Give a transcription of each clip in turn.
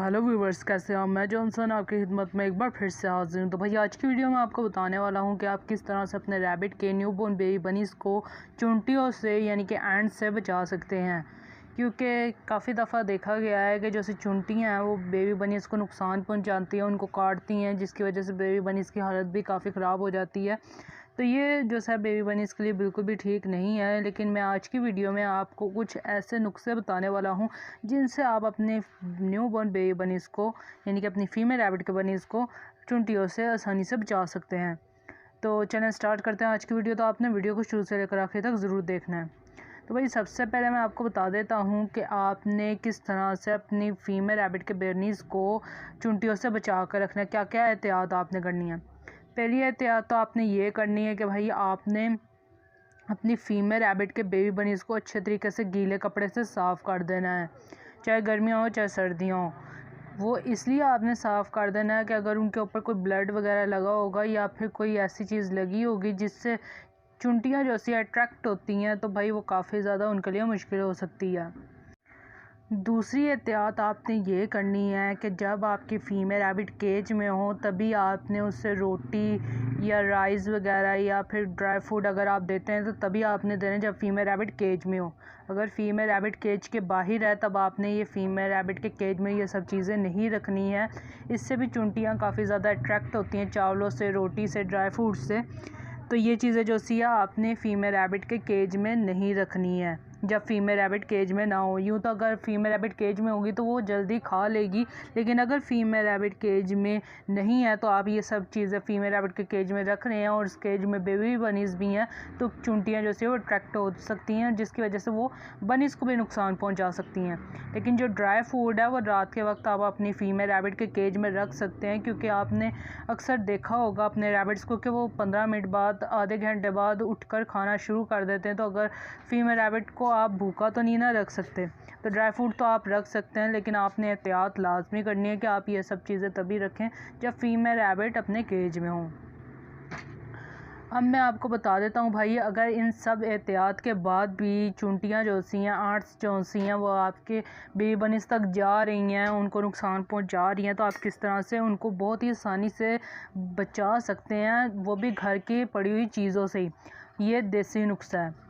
Hello viewers, कैसे हो? मैं जॉनसन आपकी खिदमत में एक बार फिर से हाजिर हूँ। तो भाई आज की वीडियो में आपको बताने वाला हूँ कि आप किस तरह से अपने रैबिट के न्यूबॉर्न बेबी बनीज़ को चुंटियों से यानी कि एंट से बचा सकते हैं। क्योंकि काफ़ी दफ़ा देखा गया है कि जैसे चुंटियाँ हैं वो बेबी बनीज़ को नुकसान पहुँचाती हैं, उनको काटती हैं, जिसकी वजह से बेबी बनीज़ की हालत भी काफ़ी ख़राब हो जाती है। तो ये जो है बेबी बनीज़ के लिए बिल्कुल भी ठीक नहीं है। लेकिन मैं आज की वीडियो में आपको कुछ ऐसे नुस्खे बताने वाला हूँ जिनसे आप अपने न्यूबॉर्न बेबी बनीज़ को यानी कि अपनी फीमेल रैबिट के बनीज़ को चुंटियों से आसानी से बचा सकते हैं। तो चलें स्टार्ट करते हैं आज की वीडियो। तो आपने वीडियो को शुरू से लेकर आखिर तक ज़रूर देखना है। तो भाई सबसे पहले मैं आपको बता देता हूँ कि आपने किस तरह से अपनी फ़ीमेल रैबिट के बनीज़ को चुंटियों से बचा कर रखना है, क्या क्या एहतियात आपने करनी है। पहली एहतियात तो आपने ये करनी है कि भाई आपने अपनी फ़ीमेल रैबिट के बेबी बनीज़ को अच्छे तरीके से गीले कपड़े से साफ़ कर देना है, चाहे गर्मियाँ हो चाहे सर्दियाँ हो। वो इसलिए आपने साफ़ कर देना है कि अगर उनके ऊपर कोई ब्लड वगैरह लगा होगा या फिर कोई ऐसी चीज़ लगी होगी जिससे चुंटियाँ जो सी अट्रैक्ट होती हैं, तो भाई वो काफ़ी ज़्यादा उनके लिए मुश्किल हो सकती है। दूसरी एहतियात आपने ये करनी है कि जब आपकी फ़ीमेल रैबिट केज में हो तभी आपने उससे रोटी या राइस वगैरह या फिर ड्राई फूड अगर आप देते हैं तो तभी आपने देना जब फ़ीमेल रैबिट केज में हो। अगर फ़ीमेल रैबिट केज के बाहर है तब आपने ये फ़ीमेल रैबिट के केज में ये सब चीज़ें नहीं रखनी है। इससे भी चुंटियाँ काफ़ी ज़्यादा अट्रैक्ट होती हैं चावलों से, रोटी से, ड्राई फ्रूट से। तो ये चीज़ें जो सी आपने फ़ीमेल रैबिट के केज में नहीं रखनी है जब फ़ीमेल रैबिट केज में ना हो। यूँ तो अगर फ़ीमेल रैबिट केज में होगी तो वो जल्दी खा लेगी, लेकिन अगर फ़ीमेल रैबिट केज में नहीं है तो आप ये सब चीज़ें फ़ीमेल रैबिट के केज में रख रहे हैं और उस केज में बेबी बनीज़ भी हैं, तो चुंटियाँ जो सी वो अट्रैक्ट हो सकती हैं, जिसकी वजह से वो बनीज़ को भी नुकसान पहुँचा सकती हैं। लेकिन जो ड्राई फूड है वो रात के वक्त आप अपनी फ़ीमेल रैबिट के केज में रख सकते हैं, क्योंकि आपने अक्सर देखा होगा अपने रैबिट्स को कि वो 15 मिनट बाद, आधे घंटे बाद उठकर खाना शुरू कर देते हैं। तो अगर फ़ीमेल रैबिट को आप भूखा तो नहीं ना रख सकते, तो ड्राई फ्रूट तो आप रख सकते हैं, लेकिन आपने एहतियात लाजमी करनी है कि आप ये सब चीज़ें तभी रखें जब फ़ीमेल रैबिट अपने केज में हों। अब मैं आपको बता देता हूँ भाई, अगर इन सब एहतियात के बाद भी चुंटियाँ जो सी हैं, आंट्स जो सी हैं, वो आपके बेबी बनीज़ तक जा रही हैं, उनको नुकसान पहुँचा रही हैं, तो आप किस तरह से उनको बहुत ही आसानी से बचा सकते हैं, वो भी घर की पड़ी हुई चीज़ों से ही। ये देसी नुस्खा है।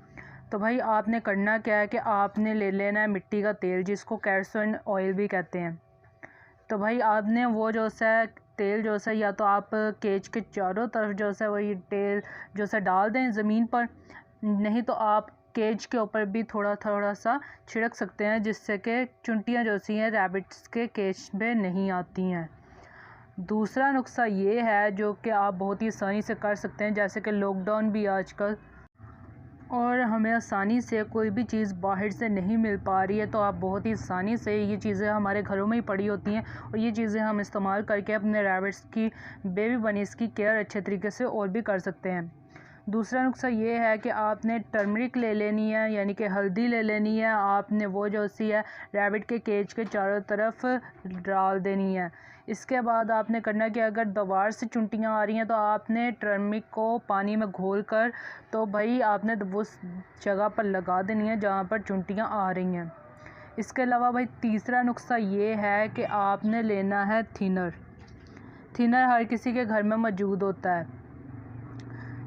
तो भाई आपने करना क्या है कि आपने ले लेना है मिट्टी का तेल, जिसको कैरोसिन ऑयल भी कहते हैं। तो भाई आपने वो जो सा तेल जो सा या तो आप केज के चारों तरफ जो सा वही तेल जो सा डाल दें ज़मीन पर, नहीं तो आप केज के ऊपर भी थोड़ा थोड़ा सा छिड़क सकते हैं, जिससे कि चुंटियाँ जो सी हैं रैबिट्स के केज में नहीं आती हैं। दूसरा नुस्खा ये है जो कि आप बहुत ही आसानी से कर सकते हैं, जैसे कि लॉकडाउन भी आजकल और हमें आसानी से कोई भी चीज़ बाहर से नहीं मिल पा रही है, तो आप बहुत ही आसानी से ये चीज़ें हमारे घरों में ही पड़ी होती हैं और ये चीज़ें हम इस्तेमाल करके अपने रैबिट्स की बेबी बनीज़ की केयर अच्छे तरीके से और भी कर सकते हैं। दूसरा नुस्खा ये है कि आपने टर्मरिक ले लेनी है, यानी कि हल्दी ले लेनी है। आपने वो जो सी है रैबिट के केज के चारों तरफ डाल देनी है। इसके बाद आपने करना कि अगर दोबारा से चुंटियाँ आ रही हैं तो आपने टर्मरिक को पानी में घोल कर तो भाई आपने उस जगह पर लगा देनी है जहाँ पर चुंटियाँ आ रही हैं। इसके अलावा भाई तीसरा नुस्खा ये है कि आपने लेना है थिनर। थिनर हर किसी के घर में मौजूद होता है,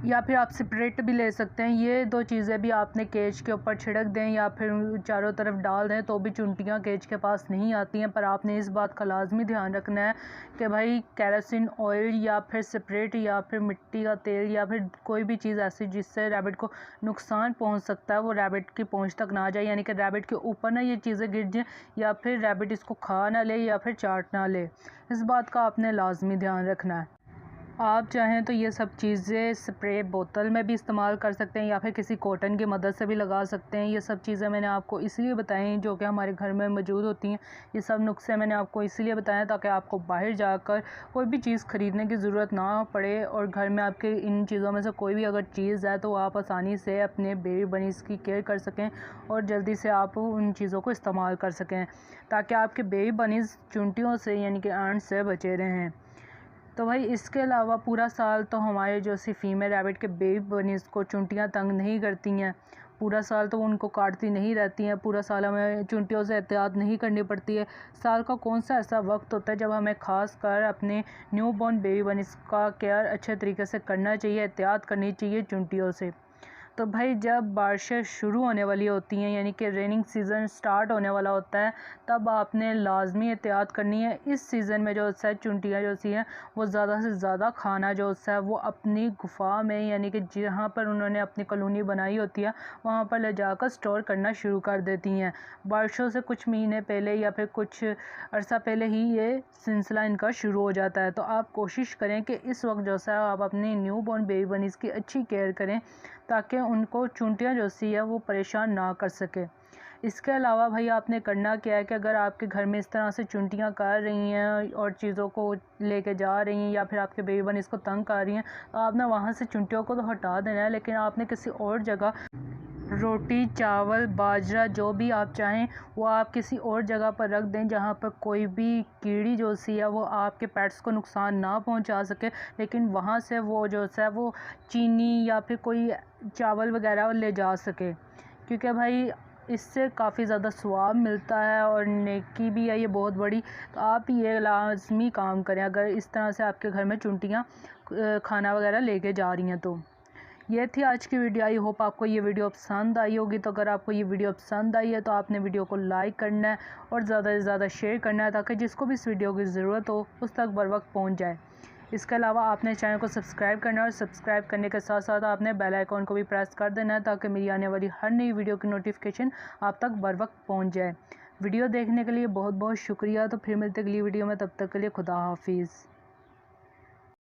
या फिर आप स्प्रेट भी ले सकते हैं। ये दो चीज़ें भी आपने केज के ऊपर छिड़क दें या फिर चारों तरफ डाल दें तो भी चुंटियाँ केज के पास नहीं आती हैं। पर आपने इस बात का लाजमी ध्यान रखना है कि भाई कैरोसिन ऑयल या फिर स्प्रेट या फिर मिट्टी का तेल या फिर कोई भी चीज़ ऐसी जिससे रैबिट को नुकसान पहुंच सकता है वो रैबिट की पहुंच तक ना जाए, यानी कि रैबिट के ऊपर ना ये चीज़ें गिर जाएँ या फिर रैबिट इसको खा ना ले या फिर चाट ना ले। इस बात का आपने लाजमी ध्यान रखना है। आप चाहें तो ये सब चीज़ें स्प्रे बोतल में भी इस्तेमाल कर सकते हैं या फिर किसी कॉटन की मदद से भी लगा सकते हैं। ये सब चीज़ें मैंने आपको इसलिए बताई जो कि हमारे घर में मौजूद होती हैं। ये सब नुस्खे मैंने आपको इसलिए बताया ताकि आपको बाहर जाकर कोई भी चीज़ ख़रीदने की ज़रूरत ना पड़े और घर में आपके इन चीज़ों में से कोई भी अगर चीज़ है तो आप आसानी से अपने बेबी बनीज़ की केयर कर सकें और जल्दी से आप उन चीज़ों को इस्तेमाल कर सकें, ताकि आपके बेबी बनीज़ चुंटियों से यानी कि एंट से बचे रहें। तो भाई इसके अलावा पूरा साल तो हमारे जो सी फीमेल रैबिट के बेबी बनीज़ को चुंटियाँ तंग नहीं करती हैं। पूरा साल तो वो उनको काटती नहीं रहती हैं, पूरा साल हमें चुंटियों से एहतियात नहीं करनी पड़ती है। साल का कौन सा ऐसा वक्त होता है जब हमें ख़ास कर अपने न्यू बॉर्न बेबी बनीज़ का केयर अच्छे तरीके से करना चाहिए, एहतियात करनी चाहिए चुंटियों से। तो भाई जब बारिशें शुरू होने वाली होती हैं, यानी कि रेनिंग सीज़न स्टार्ट होने वाला होता है, तब आपने लाजमी एहतियात करनी है। इस सीज़न में जो है चुंटियाँ जो सी हैं वो ज़्यादा से ज़्यादा खाना जो है वो अपनी गुफा में, यानी कि जहाँ पर उन्होंने अपनी कॉलोनी बनाई होती है वहाँ पर ले जाकर स्टोर करना शुरू कर देती हैं। बारिशों से कुछ महीने पहले या फिर कुछ अर्सा पहले ही ये सिलसिला इनका शुरू हो जाता है। तो आप कोशिश करें कि इस वक्त जो है आप अपनी न्यू बॉर्न बेबी बनीज़ की अच्छी केयर करें, ताकि उनको चुंटियाँ जो सी है वो परेशान ना कर सके। इसके अलावा भाई आपने करना क्या है कि अगर आपके घर में इस तरह से चुंटियाँ कर रही हैं और चीज़ों को लेके जा रही हैं या फिर आपके बेबी बनीज़ को तंग कर रही हैं, तो आपने वहाँ से चुंटियों को तो हटा देना है, लेकिन आपने किसी और जगह रोटी, चावल, बाजरा जो भी आप चाहें वो आप किसी और जगह पर रख दें जहाँ पर कोई भी कीड़ी जो सी है वो आपके पेट्स को नुकसान ना पहुँचा सके, लेकिन वहाँ से वो जो है वो चीनी या फिर कोई चावल वगैरह ले जा सके। क्योंकि भाई इससे काफ़ी ज़्यादा स्वाब मिलता है और नेकी भी है ये बहुत बड़ी। तो आप ये लाजमी काम करें अगर इस तरह से आपके घर में चुंटियाँ खाना वगैरह लेके जा रही हैं। तो ये थी आज की वीडियो। आई होप आपको ये वीडियो पसंद आई होगी। तो अगर आपको ये वीडियो पसंद आई है तो आपने वीडियो को लाइक करना है और ज़्यादा से ज़्यादा शेयर करना है, ताकि जिसको भी इस वीडियो की ज़रूरत हो उस तक बर वक्त पहुँच जाए। इसके अलावा आपने चैनल को सब्सक्राइब करना है और सब्सक्राइब करने के साथ साथ आपने बेल आइकॉन को भी प्रेस कर देना है, ताकि मेरी आने वाली हर नई वीडियो की नोटिफिकेशन आप तक बर वक्त पहुँच जाए। वीडियो देखने के लिए बहुत बहुत शुक्रिया। तो फिर मिलते अगली वीडियो में, तब तक के लिए खुदा हाफिज़।